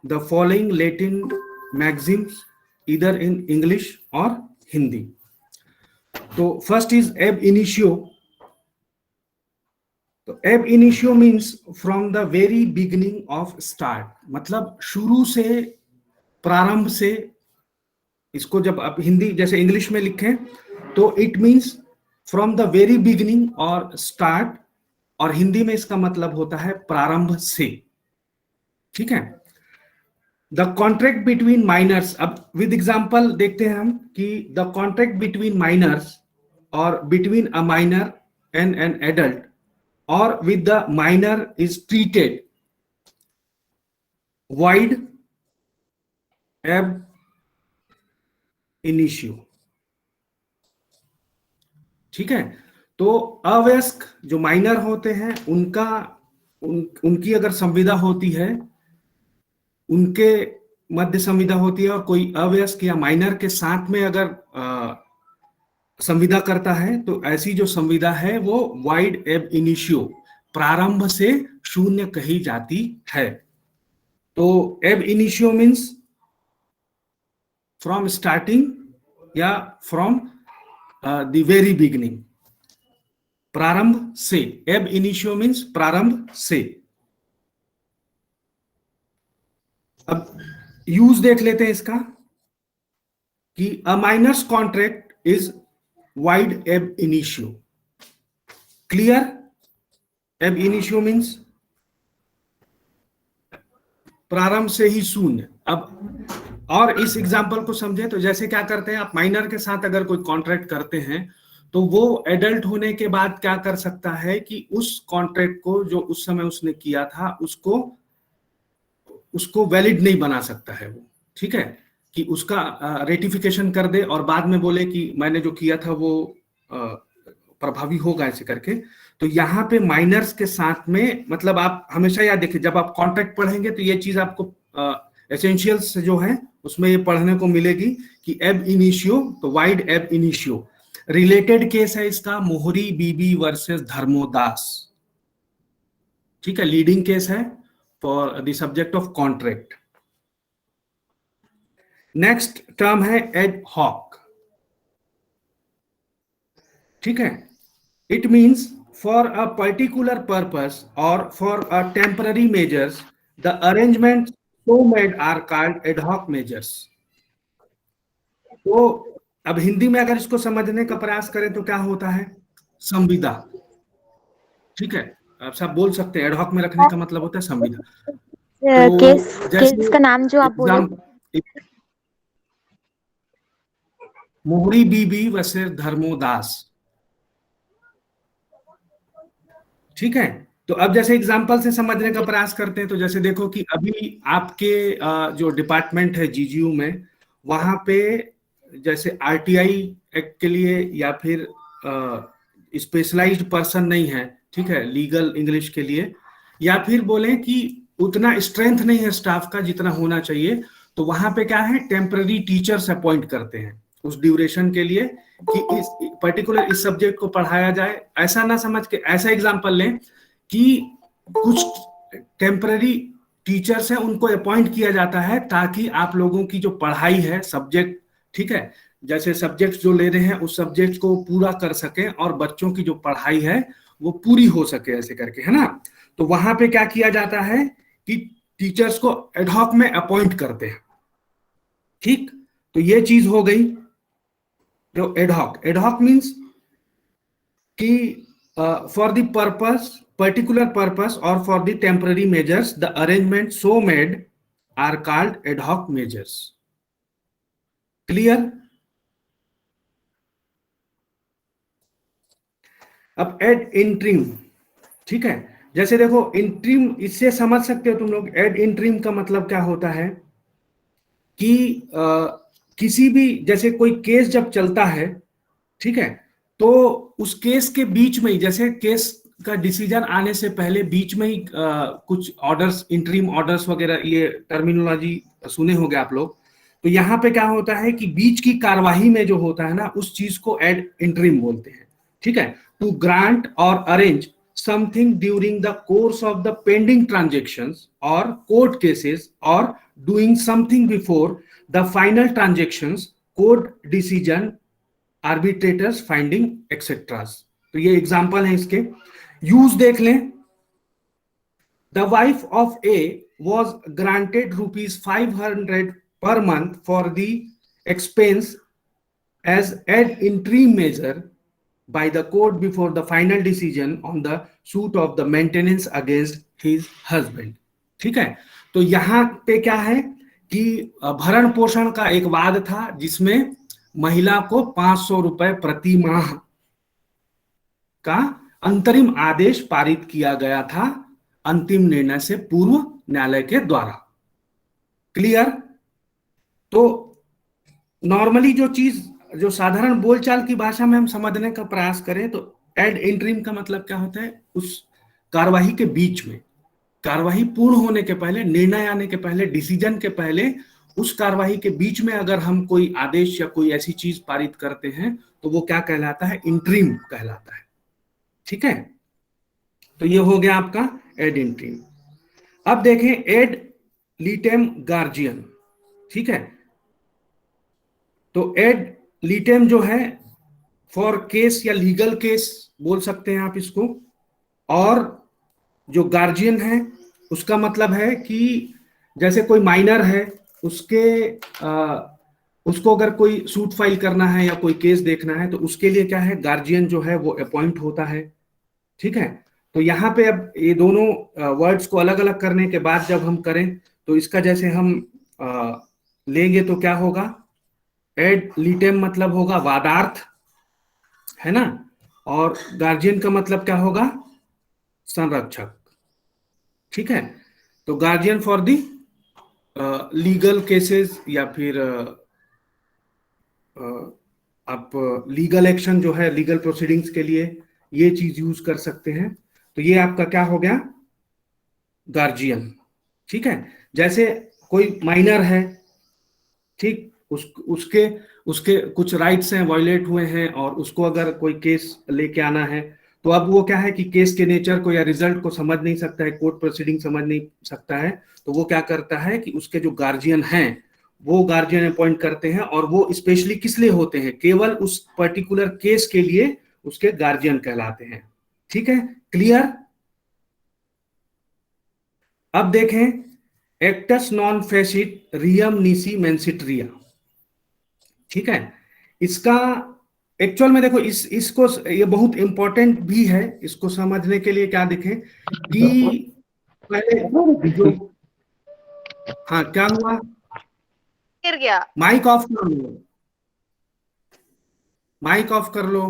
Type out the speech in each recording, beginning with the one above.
The following Latin magazines इधर in English और हिंदी। तो फर्स्ट इज एब इनिशियो। तो ab initio means from the very beginning of start, मतलब शुरू से, प्रारंभ से। इसको जब आप हिंदी जैसे इंग्लिश में लिखें तो it means from the very beginning और स्टार्ट, और हिंदी में इसका मतलब होता है प्रारंभ से। ठीक है। द कॉन्ट्रैक्ट बिटवीन माइनर्स, अब विद एग्जांपल देखते हैं हम कि द कॉन्ट्रैक्ट बिटवीन माइनर्स और between a minor and an adult और with the minor is treated void ab initio. ठीक है। तो अवयस्क जो माइनर होते हैं उनकी अगर संविदा होती है, उनके मध्य संविदा होती है, और कोई अवयस्क या माइनर के साथ में अगर संविदा करता है तो ऐसी जो संविदा है वो वाइड एब इनिशियो, प्रारंभ से शून्य कही जाती है। तो ab initio means from starting या फ्रॉम द वेरी बिगिनिंग, प्रारंभ से। एब इनिशियो मीन्स प्रारंभ से। अब यूज देख लेते हैं इसका कि a minors contract is void ab initio. Clear? Ab initio means प्रारंभ से ही शून्य। अब और इस एग्जांपल को समझे तो जैसे क्या करते हैं, आप माइनर के साथ अगर कोई कॉन्ट्रैक्ट करते हैं तो वो एडल्ट होने के बाद क्या कर सकता है कि उस कॉन्ट्रैक्ट को जो उस समय उसने किया था उसको वैलिड नहीं बना सकता है वो। ठीक है, कि उसका रेटिफिकेशन कर दे और बाद में बोले कि मैंने जो किया था वो प्रभावी होगा ऐसे करके। तो यहाँ पे माइनर्स के साथ में, मतलब आप हमेशा याद देखिए जब आप कॉन्ट्रैक्ट पढ़ेंगे तो ये चीज आपको एसेंशियल्स जो है उसमें ये पढ़ने को मिलेगी कि एब इनिशियो, तो wide ab initio. Related case है इसका मोहरी बीबी वर्सेस धर्मोदास। ठीक है, लीडिंग केस है for the subject of contract. Next term है एड हॉक। ठीक है, it means for a particular purpose और for a temporary measures the arrangement so made are called ad hoc measures. तो अब हिंदी में अगर इसको समझने का प्रयास करें तो क्या होता है, संविदा। ठीक है, आप सब बोल सकते हैं एड हॉक में रखने का मतलब होता है संविदा। तो केस का नाम जो आप बोले, मोहरी बीबी वर्सेस धर्मोदास। ठीक है, तो अब जैसे एग्जांपल से समझने का प्रयास करते हैं तो जैसे देखो कि अभी आपके जो डिपार्टमेंट है जीजीयू में, वहां पे जैसे आरटीआई एक्ट के लिए या फिर स्पेशलाइज्ड पर्सन नहीं है, ठीक है, लीगल इंग्लिश के लिए, या फिर बोले कि उतना स्ट्रेंथ नहीं है स्टाफ का जितना होना चाहिए, तो वहां पे क्या है, टेम्पररी टीचर्स अपॉइंट करते हैं उस ड्यूरेशन के लिए कि इस पर्टिकुलर इस सब्जेक्ट को पढ़ाया जाए। ऐसा ना समझ के, ऐसा एग्जांपल लें कि कुछ टेम्पररी टीचर्स हैं उनको अपॉइंट किया जाता है ताकि आप लोगों की जो पढ़ाई है सब्जेक्ट, ठीक है, जैसे सब्जेक्ट जो ले रहे हैं उस सब्जेक्ट को पूरा कर सके और बच्चों की जो पढ़ाई है वो पूरी हो सके, ऐसे करके, है ना। तो वहां पे क्या किया जाता है कि टीचर्स को एडहॉक में अपॉइंट करते हैं। ठीक, तो ये चीज हो गई जो एडहॉक। एडहॉक मीन्स कि for the purpose, particular purpose और for the temporary measures the arrangement so made are called ad hoc measures. Clear? अब एड इंट्रीम। ठीक है, जैसे देखो इंट्रीम, इससे समझ सकते हो तुम लोग एड इंट्रीम का मतलब क्या होता है कि किसी भी, जैसे कोई केस जब चलता है, ठीक है, तो उस केस के बीच में ही, जैसे केस का डिसीजन आने से पहले बीच में ही कुछ ऑर्डर्स, इंटरिम ऑर्डर्स वगैरह, ये टर्मिनोलॉजी सुने होंगे आप लोग। तो यहाँ पे क्या होता है कि बीच की कार्यवाही में जो होता है ना, उस चीज को एड इंटरिम बोलते हैं। ठीक है, टू ग्रांट और arrange something during the course of the pending transactions or court cases or doing something before the final transactions, court decision, arbitrators finding etc. तो ये एग्जांपल है इसके। यूज देख लें। The wife of A was granted rupees 500 per month for the expense as ad interim measure by the court before the final decision on the suit of the maintenance against his husband। ठीक है, तो यहां पे क्या है कि भरण पोषण का एक वाद था जिसमें महिला को 500 रुपए प्रति माह का अंतरिम आदेश पारित किया गया था अंतिम निर्णय से पूर्व न्यायालय के द्वारा। क्लियर? तो नॉर्मली जो चीज, जो साधारण बोलचाल की भाषा में हम समझने का प्रयास करें तो एड इंटरिम का मतलब क्या होता है? उस कार्यवाही के बीच में, कार्यवाही पूर्ण होने के पहले, निर्णय आने के पहले, डिसीजन के पहले, उस कार्यवाही के बीच में अगर हम कोई आदेश या कोई ऐसी चीज पारित करते हैं तो वो क्या कहलाता है? इंटरिम कहलाता है। ठीक है, तो ये हो गया आपका एड इंटरिम। अब देखें एड लिटेम गार्जियन। ठीक है, तो एड लिटेम जो है फॉर केस या लीगल केस बोल सकते हैं आप इसको, और जो गार्जियन है उसका मतलब है कि जैसे कोई माइनर है उसको अगर कोई सूट फाइल करना है या कोई केस देखना है तो उसके लिए क्या है? गार्जियन जो है वो अपॉइंट होता है। ठीक है, तो यहाँ पे अब ये दोनों वर्ड्स को अलग अलग करने के बाद जब हम करें तो इसका जैसे हम लेंगे तो क्या होगा? एड लिटेम मतलब होगा वादार्थ, है ना, और गार्जियन का मतलब क्या होगा? संरक्षक। ठीक है, तो guardian for the legal cases या फिर आप लीगल एक्शन जो है, लीगल प्रोसीडिंग्स के लिए ये चीज यूज कर सकते हैं। तो ये आपका क्या हो गया? गार्जियन। ठीक है, जैसे कोई माइनर है, ठीक, उसके कुछ राइट्स हैं वायलेट हुए हैं और उसको अगर कोई केस लेके आना है तो अब वो क्या है कि केस के नेचर को या रिजल्ट को समझ नहीं सकता है, कोर्ट प्रोसीडिंग समझ नहीं सकता है, तो वो क्या करता है कि उसके जो गार्जियन हैं वो गार्जियन अपॉइंट करते हैं, और वो स्पेशली किस लिए होते हैं? केवल उस पर्टिकुलर केस के लिए उसके गार्जियन कहलाते हैं। ठीक है, क्लियर? अब देखें एक्टस नॉन फेसिट रियम निसी मेंसिट रिया। ठीक है, इसका एक्चुअल में देखो इसको ये बहुत इंपॉर्टेंट भी है, इसको समझने के लिए क्या देखें कि पहले जो, हाँ क्या हुआ? गिर गया। माइक ऑफ कर लो, माइक ऑफ कर लो।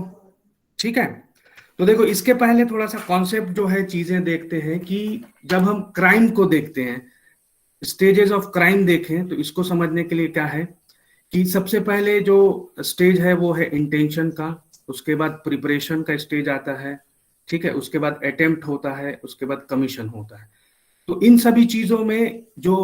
ठीक है, तो देखो इसके पहले थोड़ा सा कॉन्सेप्ट जो है चीजें देखते हैं कि जब हम क्राइम को देखते हैं, स्टेजेस ऑफ क्राइम देखें, तो इसको समझने के लिए क्या है कि सबसे पहले जो स्टेज है वो है इंटेंशन का, उसके बाद प्रिपरेशन का स्टेज आता है। ठीक है, उसके बाद अटेम्प्ट होता है, उसके बाद कमीशन होता है। तो इन सभी चीजों में जो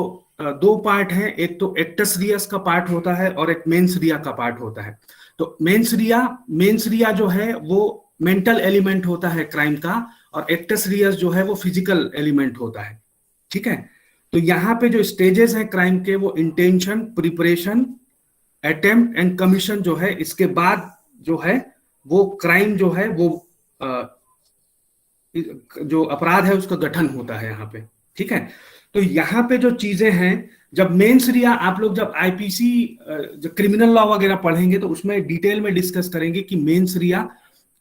दो पार्ट है, एक तो एक्टस रियस का पार्ट होता है और एक मेंस रिया का पार्ट होता है। तो मेंस रिया जो है वो मेंटल एलिमेंट होता है क्राइम का, और एक्टस रियस जो है वो फिजिकल एलिमेंट होता है। ठीक है, तो यहाँ पे जो स्टेजेस हैं क्राइम के वो intention, preparation, attempt and commission जो है, इसके बाद जो है वो क्राइम जो है वो जो अपराध है उसका गठन होता है यहाँ पे। ठीक है, तो यहाँ पे जो चीजें हैं, जब मेंस रिया आप लोग जब आईपीसी जो क्रिमिनल लॉ वगैरह पढ़ेंगे तो उसमें डिटेल में डिस्कस करेंगे कि मेंस रिया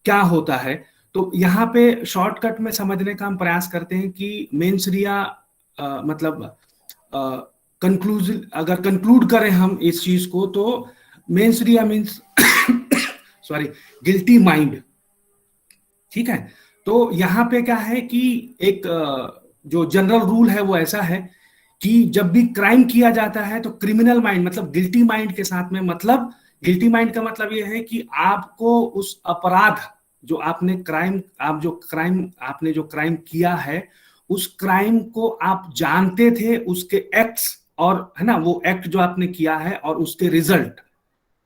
क्या होता है। तो यहाँ पे शॉर्टकट में समझने का हम प्रयास करते हैं कि मेंस रिया मतलब अगर कंक्लूड करें हम इस चीज को तो मेंस रिया मीन्स सॉरी गिल्टी माइंड। ठीक है, तो यहाँ पे क्या है कि एक जो जनरल रूल है वो ऐसा है कि जब भी क्राइम किया जाता है तो क्रिमिनल माइंड मतलब गिल्टी माइंड के साथ में, मतलब गिल्टी माइंड का मतलब ये है कि आपको उस अपराध जो आपने क्राइम किया है उस क्राइम को आप जानते थे, उसके एक्ट्स और है ना वो एक्ट जो आपने किया है और उसके रिजल्ट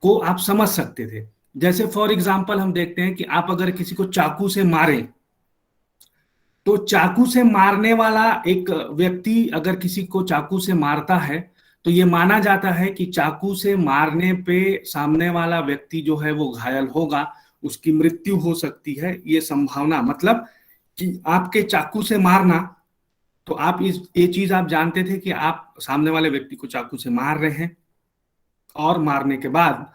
को आप समझ सकते थे। जैसे फॉर एग्जांपल हम देखते हैं कि आप अगर किसी को चाकू से मारें तो चाकू से मारने वाला एक व्यक्ति अगर किसी को चाकू से मारता है तो ये माना जाता है कि चाकू से मारने पे सामने वाला व्यक्ति जो है वो घायल होगा, उसकी मृत्यु हो सकती है। ये संभावना, मतलब कि आपके चाकू से मारना, तो आप ये चीज आप जानते थे कि आप सामने वाले व्यक्ति को चाकू से मार रहे हैं और मारने के बाद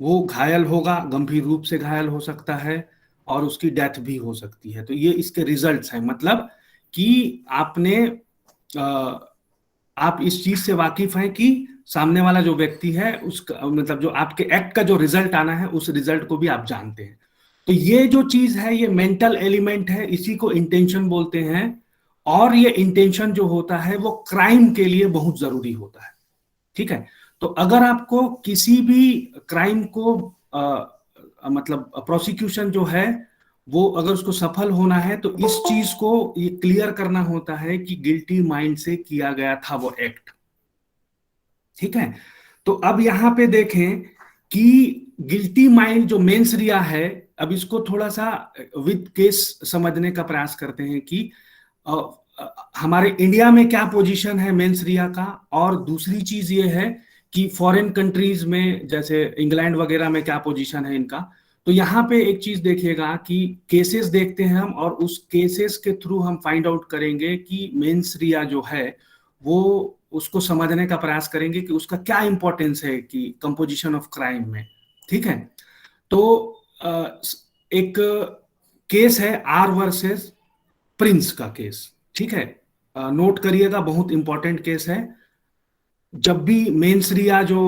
वो घायल होगा, गंभीर रूप से घायल हो सकता है और उसकी डेथ भी हो सकती है। तो ये इसके रिजल्ट्स हैं, मतलब कि आप इस चीज से वाकिफ हैं कि सामने वाला जो व्यक्ति है उसका, मतलब जो आपके एक्ट का जो रिजल्ट आना है उस रिजल्ट को भी आप जानते हैं। तो ये जो चीज है ये मेंटल एलिमेंट है, इसी को इंटेंशन बोलते हैं। और ये इंटेंशन जो होता है वो क्राइम के लिए बहुत जरूरी होता है, ठीक है। तो अगर आपको किसी भी क्राइम को मतलब प्रोसिक्यूशन जो है वो अगर उसको सफल होना है तो इस चीज को ये क्लियर करना होता है कि गिल्टी माइंड से किया गया था वो एक्ट, ठीक है। तो अब यहां पे देखें कि गिल्टी माइंड जो मेंस रिया है, अब इसको थोड़ा सा विद केस समझने का प्रयास करते हैं कि हमारे इंडिया में क्या पोजीशन है मेंस रिया का, और दूसरी चीज ये है कि फॉरेन कंट्रीज में जैसे इंग्लैंड वगैरह में क्या पोजीशन है इनका। तो यहाँ पे एक चीज देखिएगा कि केसेस देखते हैं हम, और उस केसेस के थ्रू हम फाइंड आउट करेंगे कि मेंस रिया जो है वो उसको समझने का प्रयास करेंगे कि उसका क्या इंपॉर्टेंस है कि कंपोजिशन ऑफ क्राइम में, ठीक है। तो एक केस है आर वर्सेस प्रिंस का केस, ठीक है। नोट करिएगा, बहुत इंपॉर्टेंट केस है। जब भी मेंस रिया जो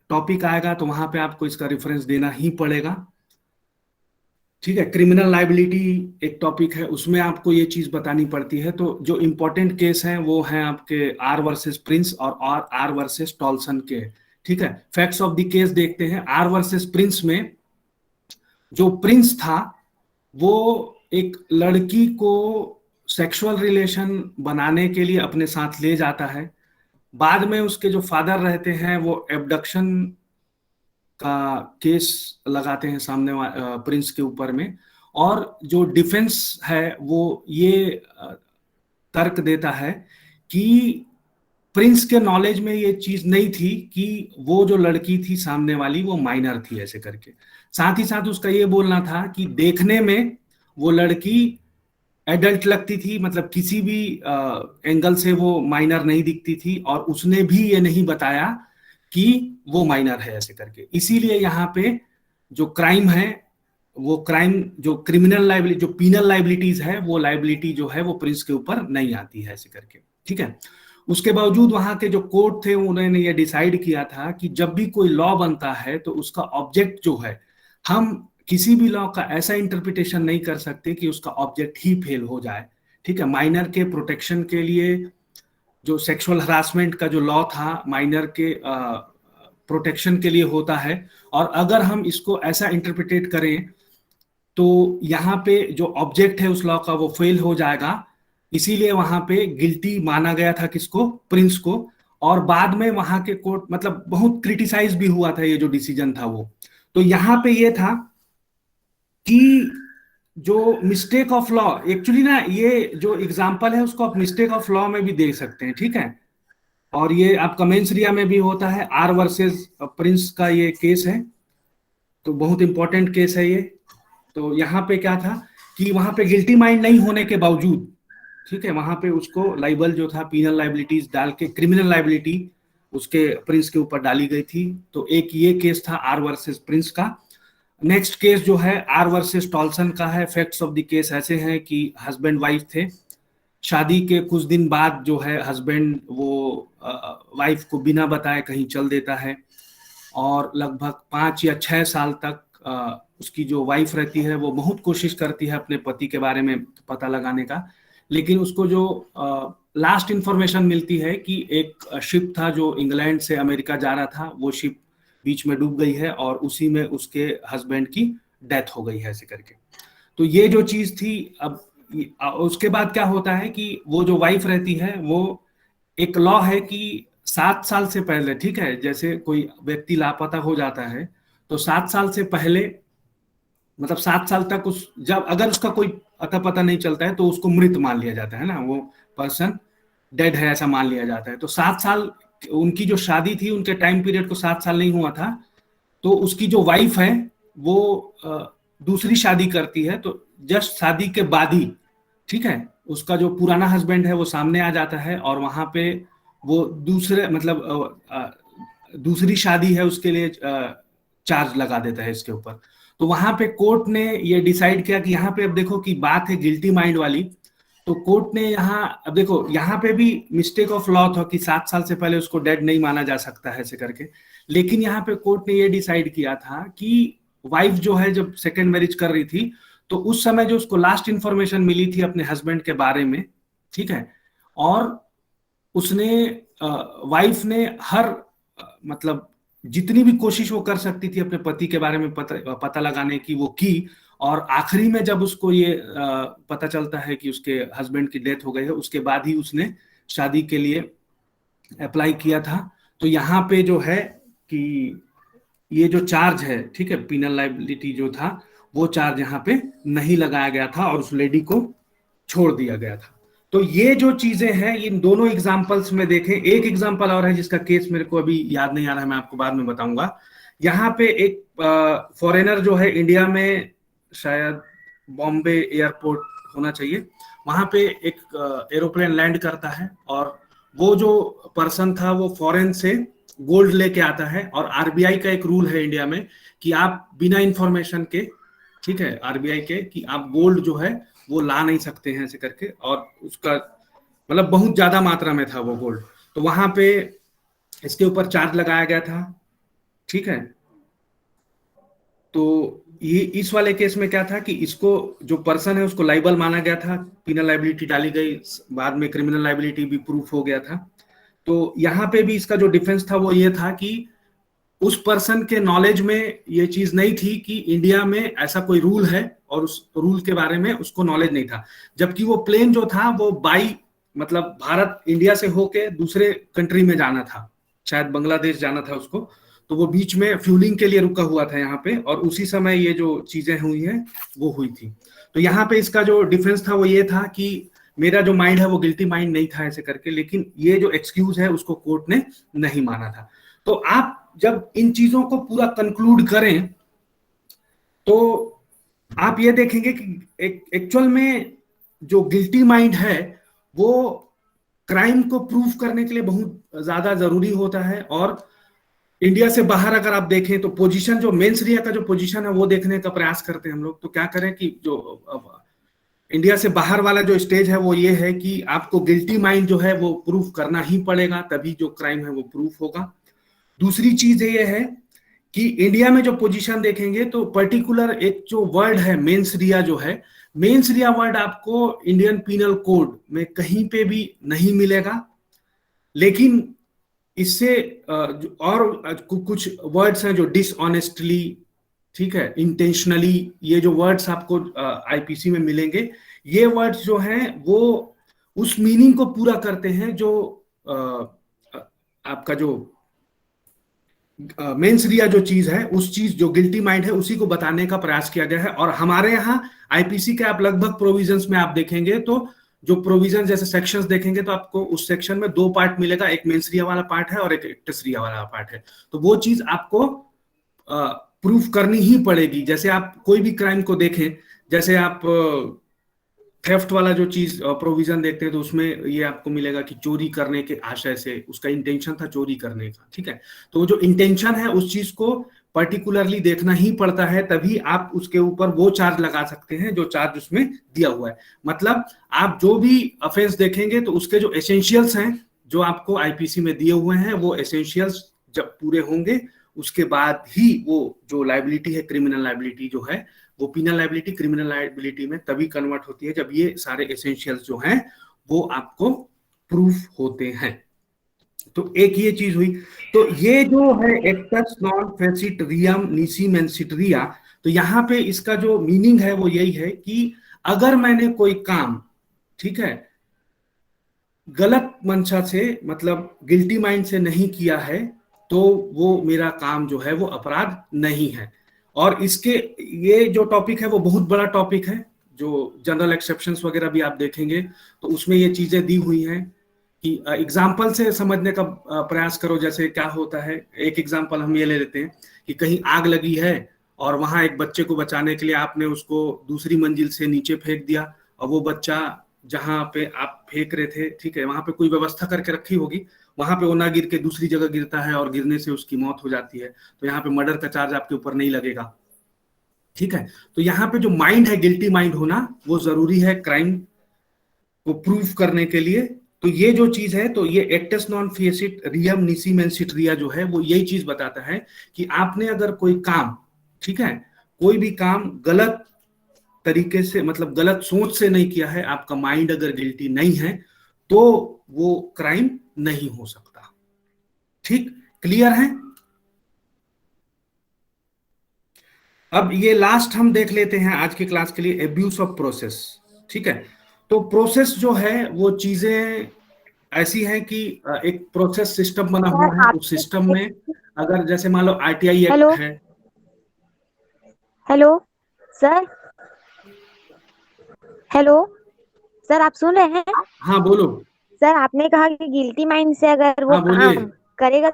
टॉपिक आएगा तो वहां पे आपको इसका रेफरेंस देना ही पड़ेगा, ठीक है। क्रिमिनल लाइबिलिटी एक टॉपिक है, उसमें आपको ये चीज बतानी पड़ती है। तो जो इंपॉर्टेंट केस हैं वो हैं आपके आर वर्सेस प्रिंस और आर वर्सेस टॉल्सन के, ठीक है। फैक्ट्स ऑफ द केस देखते हैं। आर वर्सेस प्रिंस में जो प्रिंस था वो एक लड़की को सेक्सुअल रिलेशन बनाने के लिए अपने साथ ले जाता है। बाद में उसके जो फादर रहते हैं वो एब्डक्शन का केस लगाते हैं सामने प्रिंस के ऊपर में, और जो डिफेंस है वो ये तर्क देता है कि प्रिंस के नॉलेज में ये चीज नहीं थी कि वो जो लड़की थी सामने वाली वो माइनर थी, ऐसे करके। साथ ही साथ उसका ये बोलना था कि देखने में वो लड़की एडल्ट लगती थी, मतलब किसी भी एंगल से वो माइनर नहीं दिखती थी, और उसने भी ये नहीं बताया कि वो माइनर है, ऐसे करके। इसीलिए यहाँ पे जो क्राइम है वो क्राइम, जो क्रिमिनल लाइबिलिटी, जो पीनल लाइबिलिटीज है, वो लाइबिलिटी जो है वो प्रिंस के ऊपर नहीं आती है, ऐसे करके, ठीक है। उसके बावजूद वहां के जो कोर्ट थे उन्होंने ये डिसाइड किया था कि जब भी कोई लॉ बनता है तो उसका ऑब्जेक्ट जो है, हम किसी भी लॉ का ऐसा इंटरप्रिटेशन नहीं कर सकते कि उसका ऑब्जेक्ट ही फेल हो जाए, ठीक है। माइनर के प्रोटेक्शन के लिए जो सेक्सुअल हरासमेंट का जो लॉ था माइनर के प्रोटेक्शन के लिए होता है, और अगर हम इसको ऐसा इंटरप्रिटेट करें तो यहाँ पे जो ऑब्जेक्ट है उस लॉ का वो फेल हो जाएगा। इसीलिए वहां पे गिल्टी माना गया था किसको, प्रिंस को। और बाद में वहां के कोर्ट, मतलब बहुत क्रिटिसाइज भी हुआ था ये जो डिसीजन था वो। तो यहाँ पे ये था कि जो मिस्टेक ऑफ लॉ, एक्चुअली ना ये जो एग्जाम्पल है उसको आप मिस्टेक ऑफ लॉ में भी देख सकते हैं, ठीक है। और ये आपका मेंस रिया में भी होता है, आर वर्सेस प्रिंस का ये केस है, तो बहुत इंपॉर्टेंट केस है ये। तो यहाँ पे क्या था कि वहां पे गिल्टी माइंड नहीं होने के बावजूद, ठीक है, वहां पे उसको लाइबल जो था पीनल लाइबिलिटीज डाल के क्रिमिनल लाइबिलिटी उसके प्रिंस के ऊपर डाली गई थी। तो एक ये केस था आर वर्सेस प्रिंस का। नेक्स्ट केस जो है आर वर्सेस टॉल्सन का है। फैक्ट्स ऑफ द केस ऐसे हैं कि हस्बैंड वाइफ थे, शादी के कुछ दिन बाद जो है हस्बैंड वो वाइफ को बिना बताए कहीं चल देता है, और लगभग 5 या 6 साल तक उसकी जो वाइफ रहती है वो बहुत कोशिश करती है अपने पति के बारे में पता लगाने का, लेकिन उसको जो लास्ट इंफॉर्मेशन मिलती है कि एक शिप था जो इंग्लैंड से अमेरिका जा रहा था, वो शिप बीच में डूब गई है और उसी में उसके हस्बैंड की डेथ हो गई है, ऐसे करके। तो ये जो चीज थी, अब उसके बाद क्या होता है कि वो जो वाइफ रहती है वो, एक लॉ है कि 7 साल से पहले, ठीक है, जैसे कोई व्यक्ति लापता हो जाता है तो 7 साल से पहले मतलब 7 साल तक उस जब अगर उसका कोई अता पता नहीं चलता है तो उसको मृत मान लिया जाता है ना, वो पर्सन डेड है ऐसा मान लिया जाता है। तो 7 साल उनकी जो शादी थी उनके टाइम पीरियड को 7 साल नहीं हुआ था। तो उसकी जो वाइफ है वो दूसरी शादी करती है, तो जस्ट शादी के बाद ही, ठीक है, उसका जो पुराना हस्बैंड है वो सामने आ जाता है और वहां पे वो दूसरे मतलब दूसरी शादी है उसके लिए चार्ज लगा देता है इसके ऊपर। तो वहां पे कोर्ट ने ये डिसाइड किया कि यहाँ पे अब देखो कि बात है गिल्टी माइंड वाली। तो कोर्ट ने यहाँ अब देखो यहाँ पे भी मिस्टेक ऑफ लॉ था कि 7 साल से पहले उसको डेड नहीं माना जा सकता है ऐसे करके। लेकिन यहाँ पे कोर्ट ने ये डिसाइड किया था कि वाइफ जो है जब सेकेंड मैरिज कर रही थी तो उस समय जो उसको लास्ट इंफॉर्मेशन मिली थी अपने हस्बैंड के बारे में, ठीक है, और उसने वाइफ ने हर मतलब जितनी भी कोशिश वो कर सकती थी अपने पति के बारे में पता लगाने की वो की। और आखिरी में जब उसको ये पता चलता है कि उसके हस्बैंड की डेथ हो गई है उसके बाद ही उसने शादी के लिए अप्लाई किया था। तो यहाँ पे जो है कि ये जो चार्ज है, ठीक है, पीनल लायबिलिटी जो था वो चार्ज यहाँ पे नहीं लगाया गया था और उस लेडी को छोड़ दिया गया था। तो ये जो चीजें हैं इन दोनों एग्जांपल्स में देखें। एक एग्जांपल और है जिसका केस मेरे को अभी याद नहीं आ रहा है, मैं आपको बाद में बताऊंगा। यहाँ पे एक फॉरेनर जो है इंडिया में, शायद बॉम्बे एयरपोर्ट होना चाहिए, वहां पे एक एरोप्लेन लैंड करता है और वो जो पर्सन था वो फॉरेन से गोल्ड लेके आता है। और आरबीआई का एक रूल है इंडिया में कि आप बिना इंफॉर्मेशन के, ठीक है, आरबीआई के, कि आप गोल्ड जो है वो ला नहीं सकते हैं ऐसे करके। और उसका मतलब बहुत ज्यादा मात्रा में था वो गोल्ड। तो वहां पे इसके ऊपर चार्ज लगाया गया था, ठीक है। तो ये इस वाले केस में क्या था कि इसको जो पर्सन है उसको लाइबल माना गया था, पीनल लाइबिलिटी डाली गई, बाद में क्रिमिनल लाइबिलिटी भी प्रूफ हो गया था। तो यहाँ पे भी इसका जो डिफेंस था वो ये था कि उस पर्सन के नॉलेज में ये चीज नहीं थी कि इंडिया में ऐसा कोई रूल है और उस रूल के बारे में उसको नॉलेज नहीं था। जबकि वो प्लेन जो था वो बाई मतलब भारत इंडिया से होके दूसरे कंट्री में जाना था, शायद बांग्लादेश जाना था उसको। तो वो बीच में फ्यूलिंग के लिए रुका हुआ था यहाँ पे और उसी समय ये जो चीजें हुई हैं वो हुई थी। तो यहाँ पे इसका जो डिफेंस था वो ये था कि मेरा जो माइंड है वो गिल्टी माइंड नहीं था ऐसे करके। लेकिन ये जो एक्सक्यूज है उसको कोर्ट ने नहीं माना था। तो आप जब इन चीजों को पूरा कंक्लूड करें तो आप ये देखेंगे कि एक्चुअल में जो गिल्टी माइंड है वो क्राइम को प्रूव करने के लिए बहुत ज्यादा जरूरी होता है। और इंडिया से बाहर अगर आप देखें तो पोजीशन जो मेंस रिया का जो पोजीशन है वो देखने का प्रयास करते हैं हम लोग। तो क्या करें कि जो इंडिया से बाहर वाला जो स्टेज है वो ये है कि आपको गिल्टी माइंड जो है वो प्रूफ करना ही पड़ेगा, तभी जो क्राइम है वो प्रूफ होगा। दूसरी चीज ये है कि इंडिया में जो पोजीशन देखेंगे तो पर्टिकुलर एक जो वर्ड है मेंस रिया जो है, मेंस रिया वर्ड आपको इंडियन पीनल कोड में कहीं पे भी नहीं मिलेगा। लेकिन इससे और कुछ वर्ड्स हैं जो डिसऑनेस्टली, ठीक है, इंटेंशनली, ये जो वर्ड्स आपको आईपीसी में मिलेंगे, ये वर्ड्स जो हैं वो उस मीनिंग को पूरा करते हैं जो आपका जो मेंस रिया जो चीज है, उस चीज जो गिल्टी माइंड है उसी को बताने का प्रयास किया गया है। और हमारे यहाँ आईपीसी के आप लगभग प्रोविजंस में आप देखेंगे तो जो प्रोविजन जैसे सेक्शंस देखेंगे तो आपको उस सेक्शन में 2 पार्ट मिलेगा, एक मेंस रिया वाला पार्ट है और एक एक्टस रिया वाला पार्ट है। तो वो चीज आपको प्रूफ करनी ही पड़ेगी। जैसे आप कोई भी क्राइम को देखें, जैसे आप थेफ्ट वाला जो चीज प्रोविजन देखते हैं तो उसमें ये आपको मिलेगा कि चोरी करने के आशय से, उसका इंटेंशन था चोरी करने का, ठीक है। तो जो इंटेंशन है उस चीज को पर्टिकुलरली देखना ही पड़ता है, तभी आप उसके ऊपर वो चार्ज लगा सकते हैं जो चार्ज उसमें दिया हुआ है। मतलब आप जो भी ऑफेंस देखेंगे तो उसके जो एसेंशियल्स हैं जो आपको आईपीसी में दिए हुए हैं वो एसेंशियल्स जब पूरे होंगे उसके बाद ही वो जो लाइबिलिटी है, क्रिमिनल लाइबिलिटी जो है, वो पीनल लाइबिलिटी क्रिमिनल लाइबिलिटी में तभी कन्वर्ट होती है जब ये सारे एसेंशियल्स जो हैं वो आपको प्रूफ होते हैं। तो एक ये चीज हुई। तो ये जो है एक्टस नॉन फेसिट रियम निसी मेंसिट रिया, तो यहाँ पे इसका जो मीनिंग है वो यही है कि अगर मैंने कोई काम, ठीक है, गलत मंशा से मतलब गिल्टी माइंड से नहीं किया है तो वो मेरा काम जो है वो अपराध नहीं है। और इसके ये जो टॉपिक है वो बहुत बड़ा टॉपिक है, जो जनरल एक्सेप्शंस वगैरह भी आप देखेंगे तो उसमें ये चीजें दी हुई हैं कि एग्जाम्पल से समझने का प्रयास करो। जैसे क्या होता है, एक एग्जाम्पल हम ये ले लेते हैं कि कहीं आग लगी है और वहां एक बच्चे को बचाने के लिए आपने उसको दूसरी मंजिल से नीचे फेंक दिया, और वो बच्चा जहां पे आप फेंक रहे थे, ठीक है, वहां पे कोई व्यवस्था करके रखी होगी, वहां पे वो ना गिर के दूसरी जगह गिरता है और गिरने से उसकी मौत हो जाती है, तो यहाँ पे मर्डर का चार्ज आपके ऊपर नहीं लगेगा। ठीक है, तो यहाँ पे जो माइंड है, गिल्टी माइंड होना वो जरूरी है क्राइम को प्रूफ करने के लिए। तो ये जो चीज है, तो ये एक्टस नॉन फेसिट रियम निसी मेंसिट रिया जो है वो यही चीज बताता है कि आपने अगर कोई काम, ठीक है, कोई भी काम गलत तरीके से, मतलब गलत सोच से नहीं किया है, आपका माइंड अगर गिल्टी नहीं है, तो वो क्राइम नहीं हो सकता। ठीक, क्लियर है? अब ये लास्ट हम देख लेते हैं आज की क्लास के लिए, एब्यूज ऑफ प्रोसेस। ठीक है, तो प्रोसेस जो है वो चीजें ऐसी हैं कि एक प्रोसेस सिस्टम बना हुआ सर है, आप उस सिस्टम में अगर जैसे मान लो आरटीआई हेलो एक्ट है। हेलो सर हेलो सर आप सुन रहे हैं? हाँ बोलो। सर आपने कहा कि गिल्टी माइंड से अगर वो हाँ बोलिए। काम करेगा